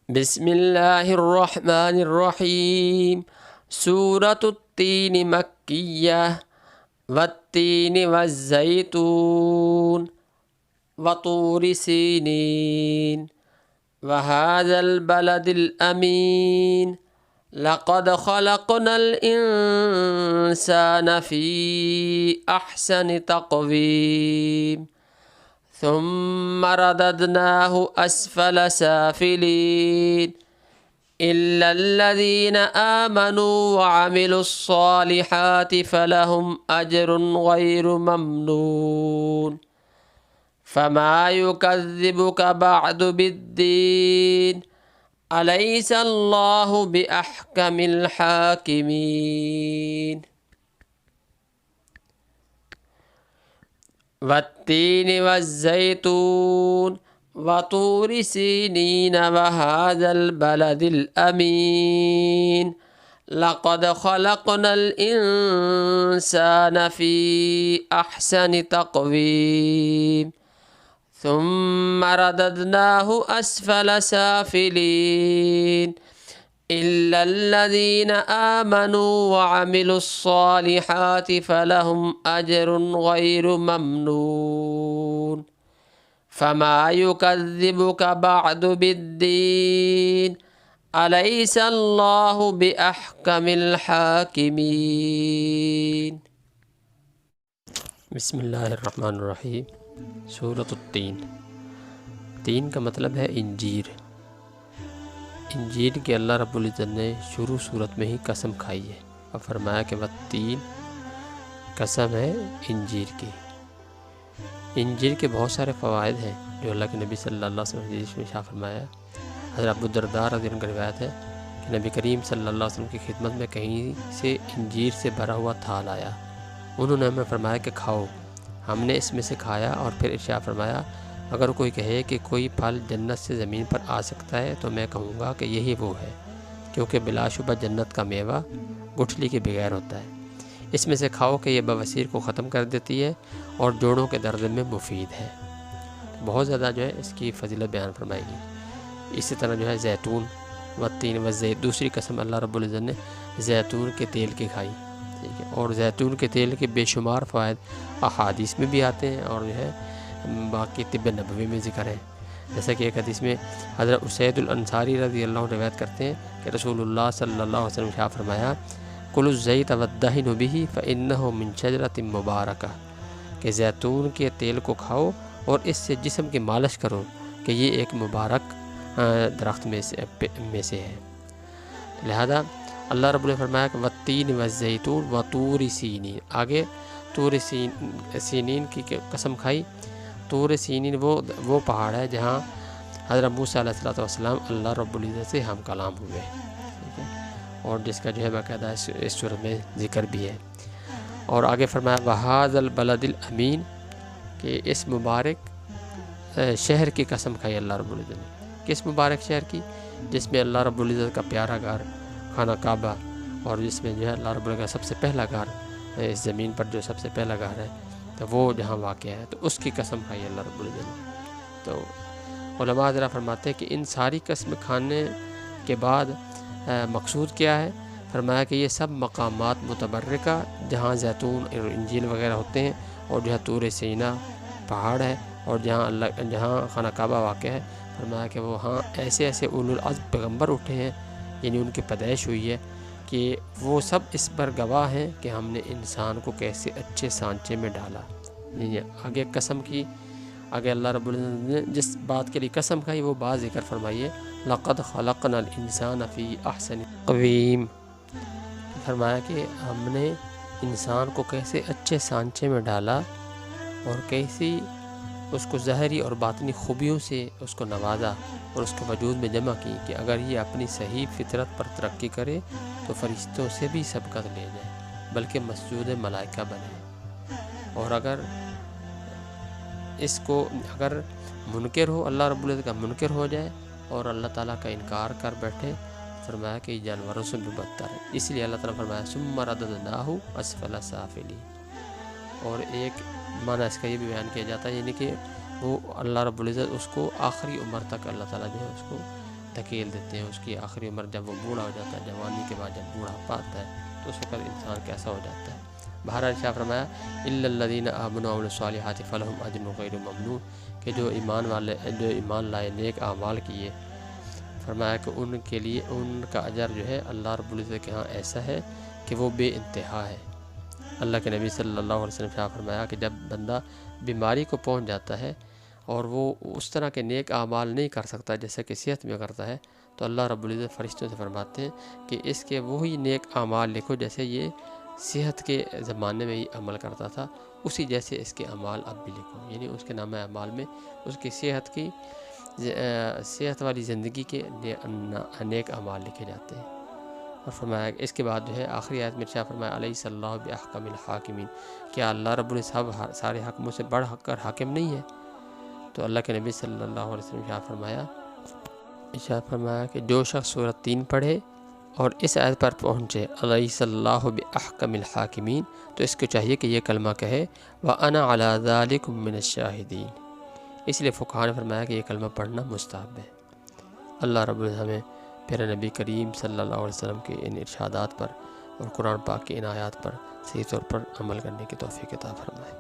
بسم اللہ الرحمن الرحیم سورۃ التین مکیہ والتین والزیتون وطور سینین وهذا البلد الأمين لقد خلقنا الإنسان في أحسن تقويم ثم رددناه أسفل سافلين إلا الذين آمنوا وعملوا الصالحات فلهم أجر غير ممنون فما يكذبك بعد بالدين أليس الله بأحكم الحاكمين والتين والزيتون وطور سينين وهذا البلد الأمين لقد خلقنا الإنسان في أحسن تقويم ثم رددناه أسفل سافلين إلا الذين آمنوا وعملوا الصالحات فلهم أجر غير ممنون فما يكذبك بعد بالدين أليس الله بأحكم الحاكمين بسم اللہ الرحمن الرحیم سورۃ التین۔ تین کا مطلب ہے انجیر۔ انجیر کے اللہ رب العزت نے شروع صورت میں ہی قسم کھائی ہے اور فرمایا کہ والتین قسم ہے انجیر کی۔ انجیر کے بہت سارے فوائد ہیں جو اللہ کے نبی صلی اللہ علیہ وسلم نے حدیث میں شاہ فرمایا۔ حضرت ابو الدرداء رضی اللہ عنہ کی روایت ہے کہ نبی کریم صلی اللہ علیہ وسلم کی خدمت میں کہیں سے انجیر سے بھرا ہوا تھال آیا، انہوں نے ہمیں فرمایا کہ کھاؤ۔ ہم نے اس میں سے کھایا اور پھر ارشاد فرمایا اگر کوئی کہے کہ کوئی پھل جنت سے زمین پر آ سکتا ہے تو میں کہوں گا کہ یہی وہ ہے، کیونکہ بلا شبہ جنت کا میوہ گٹھلی کے بغیر ہوتا ہے۔ اس میں سے کھاؤ کہ یہ بواسیر کو ختم کر دیتی ہے اور جوڑوں کے درد میں مفید ہے۔ بہت زیادہ جو ہے اس کی فضیلت بیان فرمائے گی۔ اسی طرح جو ہے زیتون والتین والزیتون، دوسری قسم اللہ رب العزت نے زیتون کے تیل کی کھائی، ٹھیک ہے، اور زیتون کے تیل کے بے شمار فوائد احادیث میں بھی آتے ہیں اور جو ہے باقی طب نبوی میں ذکر ہے۔ جیسا کہ ایک حدیث میں حضرت اسید الانصاری رضی اللہ عنہ روایت کرتے ہیں کہ رسول اللہ صلی اللہ علیہ وسلم نے فرمایا کلوا الزیت والدہن بہ فإنہ من شجرۃ مبارکہ، کہ زیتون کے تیل کو کھاؤ اور اس سے جسم کی مالش کرو کہ یہ ایک مبارک درخت میں سے ہے۔ لہذا اللہ رب نے فرمایا کہ والتین والزیتون وطور سینین، آگے طور سینین کی قسم کھائی۔ طور سینین وہ پہاڑ ہے جہاں حضرت موسیٰ علیہ السلام اللہ رب العزت سے ہم کلام ہوئے، ٹھیک ہے، اور جس کا جو ہے باقاعدہ اس سورت میں ذکر بھی ہے۔ اور آگے فرمایا وَهَذَا الْبَلَدِ الْأَمِينَ، کہ اس مبارک شہر کی قسم کھائی اللہ رب العزت نے۔ کس مبارک شہر کی؟ جس میں اللہ رب العزت کا پیارا گھر خانہ کعبہ، اور جس میں جو ہے اللہ رب العزت کا سب سے پہلا گھر، اس زمین پر جو سب سے پہلا گھر ہے تو وہ جہاں واقع ہے، تو اس کی قسم کھائی اللہ رب العزت نے۔ تو علماء ذرا فرماتے ہیں کہ ان ساری قسم کھانے کے بعد مقصود کیا ہے؟ فرمایا کہ یہ سب مقامات متبرکہ جہاں زیتون اور انجیل وغیرہ ہوتے ہیں، اور جو ہے طور سینا پہاڑ ہے، اور جہاں خانہ کعبہ واقع ہے، فرمایا کہ وہاں ایسے ایسے اولو العزم پیغمبر اٹھے ہیں، یعنی ان کی پیدائش ہوئی ہے کہ وہ سب اس پر گواہ ہیں کہ ہم نے انسان کو کیسے اچھے سانچے میں ڈالا۔ یعنی آگے قسم کی، آگے اللہ رب العزت نے جس بات کے لیے قسم کھائی وہ بات ذکر فرمائیے لقد خلقنا الانسان فی احسن تقویم، فرمایا کہ ہم نے انسان کو کیسے اچھے سانچے میں ڈالا اور کیسی اس کو ظاہری اور باطنی خوبیوں سے اس کو نوازا اور اس کے وجود میں جمع کی کہ اگر یہ اپنی صحیح فطرت پر ترقی کرے تو فرشتوں سے بھی سبقت لے جائے بلکہ مسجود ملائکہ بنے، اور اگر منکر ہو، اللہ رب العزت کا منکر ہو جائے اور اللہ تعالیٰ کا انکار کر بیٹھے، فرمایا کہ یہ جانوروں سے بھی بدتر ہے۔ اس لیے اللہ تعالیٰ فرمایا ثم رددناہ اسفل سافلین، اور ایک معنی اس کا یہ بھی بیان کیا جاتا ہے، یعنی کہ وہ اللہ رب العزت اس کو آخری عمر تک اللہ تعالیٰ جو ہے اس کو دھکیل دیتے ہیں. اس کی آخری عمر جب وہ بوڑھا ہو جاتا ہے، جوانی کے بعد جب بوڑھاپا آتا ہے تو اس وقت انسان کیسا ہو جاتا ہے. بہرحال شاہ فرمایا الا الذین آمنوا وعملوا الصالحات فلہم اجر غیر ممنون، کہ جو ایمان لائے، نیک اعمال کیے، فرمایا کہ ان کے لیے ان کا اجر جو ہے اللہ رب العزت کے ہاں ایسا ہے کہ وہ بے انتہا ہے. اللہ کے نبی صلی اللہ علیہ وسلم شاہ فرمایا کہ جب بندہ بیماری کو پہنچ جاتا ہے اور وہ اس طرح کے نیک اعمال نہیں کر سکتا جیسے کہ صحت میں کرتا ہے، تو اللہ رب العزت فرشتوں سے فرماتے ہیں کہ اس کے وہی نیک اعمال لکھو جیسے یہ صحت کے زمانے میں ہی عمل کرتا تھا، اسی جیسے اس کے اعمال اب بھی لکھو. یعنی اس کے نامہ اعمال میں اس کی صحت والی زندگی کے نیک اعمال لکھے جاتے ہیں. اور فرمایا اس کے بعد جو ہے آخری آیت میں ارشاد فرمایا الیس اللہ باحکم الحاکمین، کیا اللہ رب العزت سارے حاکموں سے بڑھ کر حاکم نہیں ہے؟ تو اللہ کے نبی صلی اللہ علیہ وسلم ارشاد فرمایا کہ جو شخص سورۃ 3 پڑھے اور اس آیت پر پہنچے الیس اللہ باحکم الحاکمین، تو اس کو چاہیے کہ یہ کلمہ کہے وَأَنَا عَلَىٰ ذَلِكُم مِّنَ الشَّاهِدِينَ. اس لیے فقہاء نے فرمایا کہ یہ کلمہ پڑھنا مستحب ہے. اللہ رب العزت ہمیں پیارے نبی کریم صلی اللہ علیہ وسلم کے ان ارشادات پر اور قرآن پاک کی ان آیات پر صحیح طور پر عمل کرنے کی توفیق عطا فرمائے.